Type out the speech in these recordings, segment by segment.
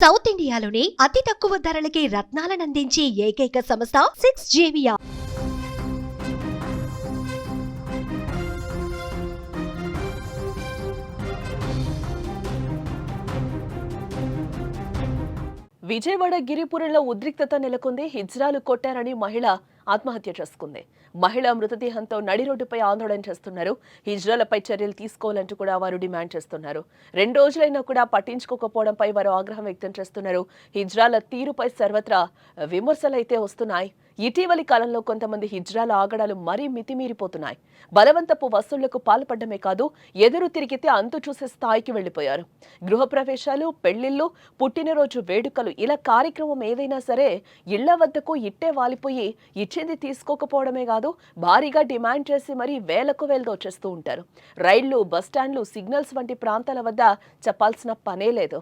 South ఇండియాలోని అతి తక్కువ ధరలకి రత్నాలనందించే ఏకైక సంస్థ 6JVR. విజయవాడ గిరిపురంలో ఉద్రిక్తత నెలకొంది. హిజ్రాలు కొట్టారని మహిళ ఆత్మహత్య చేసుకుంది. మహిళ మృతదేహంతో నడి రోడ్డుపై ఆందోళన చేస్తున్నారు. హిజ్రాలపై చర్యలు తీసుకోవాలంటూ కూడా వారు డిమాండ్ చేస్తున్నారు. 2 రోజులైనా కూడా పట్టించుకోకపోవడంపై వారు ఆగ్రహం వ్యక్తం చేస్తున్నారు. హిజ్రాల తీరుపై సర్వత్రా విమర్శలైతే వస్తున్నాయి. ఇటీవలి కాలంలో కొంతమంది హిజ్రాల ఆగడాలు మరీ మితిమీరిపోతున్నాయి. బలవంతపు వసూళ్లకు పాల్పడమే కాదు, ఎదురు తిరిగితే అంతు చూసే స్థాయికి వెళ్లిపోయారు. గృహప్రవేశాలు, పెళ్లిళ్లు, పుట్టినరోజు వేడుకలు ఇలా కార్యక్రమం ఏదైనా సరే ఇళ్ల వద్దకు ఇట్టే వాలిపోయి ఇచ్చింది తీసుకోకపోవడమే కాదు, భారీగా డిమాండ్ చేసి మరీ వేలకు వేలు దోచేస్తూ ఉంటారు. రైళ్లు, బస్టాండ్లు, సిగ్నల్స్ వంటి ప్రాంతాల వద్ద చెప్పాల్సిన పనే లేదు.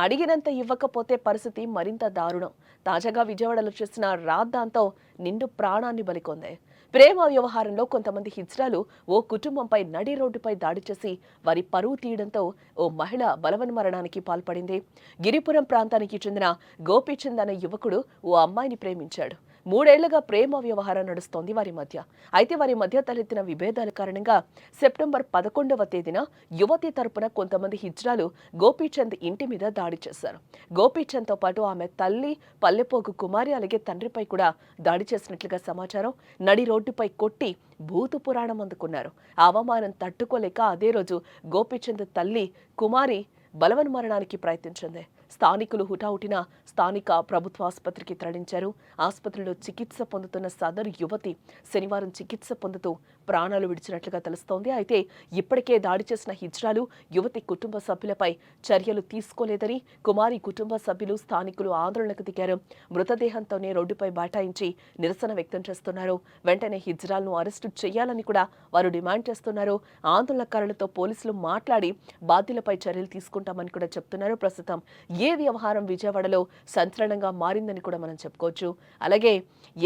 అడిగినంత ఇవ్వకపోతే పరిస్థితి మరింత దారుణం. తాజాగా విజయవాడలో చేసిన రాద్ధాంతో నిండు ప్రాణాన్ని బలికొంది. ప్రేమ వ్యవహారంలో కొంతమంది హిజ్రాలు ఓ కుటుంబంపై నడి రోడ్డుపై దాడి చేసి వారి పరువు తీయడంతో ఓ మహిళ బలవన్మరణానికి పాల్పడింది. గిరిపురం ప్రాంతానికి చెందిన గోపీచంద్ అనే యువకుడు ఓ అమ్మాయిని ప్రేమించాడు. 3 ఏళ్లుగా ప్రేమ వ్యవహారం నడుస్తోంది వారి మధ్య. అయితే వారి మధ్య తలెత్తిన విభేదాల కారణంగా సెప్టెంబర్ 11వ తేదీన యువతి తరపున కొంతమంది హిజ్రాలు గోపీచంద్ ఇంటి మీద దాడి చేశారు. గోపీచంద్తో పాటు ఆమె తల్లి, పల్లెపోగు కుమారి అలాగే తండ్రిపై కూడా దాడి చేసినట్లుగా సమాచారం. నడి రోడ్డుపై కొట్టి భూతు పురాణం అందుకున్నారు. ఆ అవమానం తట్టుకోలేక అదే రోజు గోపీచంద్ తల్లి, కుమారి బలవన్మరణానికి ప్రయత్నించింది. స్థానికులు హుటాహుటిన స్థానిక ప్రభుత్వ ఆసుపత్రికి తరలించారు. ఆసుపత్రిలో చికిత్స పొందుతున్న సదరు యువతి శనివారం చికిత్స పొందుతూ ప్రాణాలు విడిచినట్లుగా తెలుస్తోంది. అయితే ఇప్పటికే దాడి చేసిన హిజ్రాలు యువతి కుటుంబ సభ్యులపై చర్యలు తీసుకోలేదని కుమారి కుటుంబ సభ్యులు, స్థానికులు ఆందోళనకు దిగారు. మృతదేహంతోనే రోడ్డుపై బైఠాయించి నిరసన వ్యక్తం చేస్తున్నారు. వెంటనే హిజ్రాలను అరెస్టు చేయాలని కూడా వారు డిమాండ్ చేస్తున్నారు. ఆందోళనకారులతో పోలీసులు మాట్లాడి బాధ్యులపై చర్యలు తీసుకుంటామని కూడా చెప్తున్నారు. ప్రస్తుతం ఏ వ్యవహారం విజయవాడలో సంచలనంగా మారిందని కూడా మనం చెప్పుకోవచ్చు. అలాగే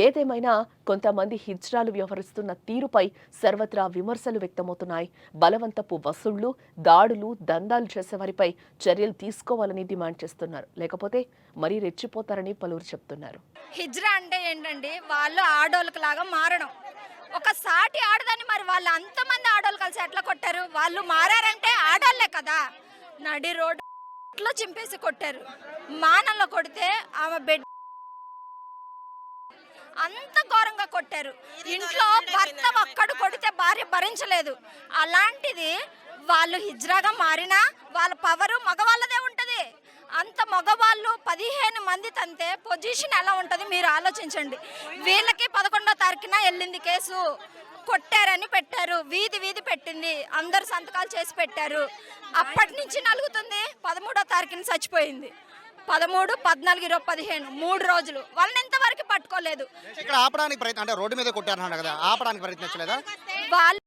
ఏదేమైనా కొంతమంది హిజ్రాలు వ్యవహరిస్తున్న తీరుపై సర్వత్రా విమర్శలు వ్యక్తమవుతున్నాయి. బలవంతపు వసూళ్లు, దాడులు, దందాలు చేసేవారిపై చర్యలు తీసుకోవాలని డిమాండ్ చేస్తున్నారు. లేకపోతే మరీ రెచ్చిపోతారని పలువురు చెప్తున్నారు. హిజ్రా అంటే ఏంటండి, వాళ్ళు ఆడోళ్ళకి లాగా మారడం. ఒక సాటి ఆడదాన్ని మరి వాళ్ళు అంతమంది ఆడోళ్ళు కలిసి ఎట్లా కొట్టారు? వాళ్ళు మారారంటే ఆడోళ్లే కదా. నడి రోడ్డు చింపేసి కొట్టారు. మానంలో కొడితే ఆమె బెడ్ అంత ఘోరంగా కొట్టారు. ఇంట్లో భర్త ఒక్కడు కొడితే భార్య భరించలేదు. అలాంటిది వాళ్ళు హిజ్రాగా మారినా వాళ్ళ పవరు మగవాళ్ళదే ఉంటది. అంత మగవాళ్ళు 15 మంది తంతే పొజిషన్ ఎలా ఉంటుంది మీరు ఆలోచించండి. వీళ్ళకి 11వ తారీఖున వెళ్ళింది కేసు. కొట్టారని పెట్టారు, వీధి పెట్టింది, అందరు సంతకాలు చేసి పెట్టారు. అప్పటి నుంచి నలుగుతుంది. 13వ తారీఖున చచ్చిపోయింది. 13, 14, 20, 15 3 రోజులు వాళ్ళని ఎంతవరకు పట్టుకోలేదు. ఇక్కడ ఆపడానికి ప్రయత్నం, అంటే రోడ్డు మీద కొట్టారన్నాడు కదా, ఆపడానికి ప్రయత్నించలేదా వాళ్ళు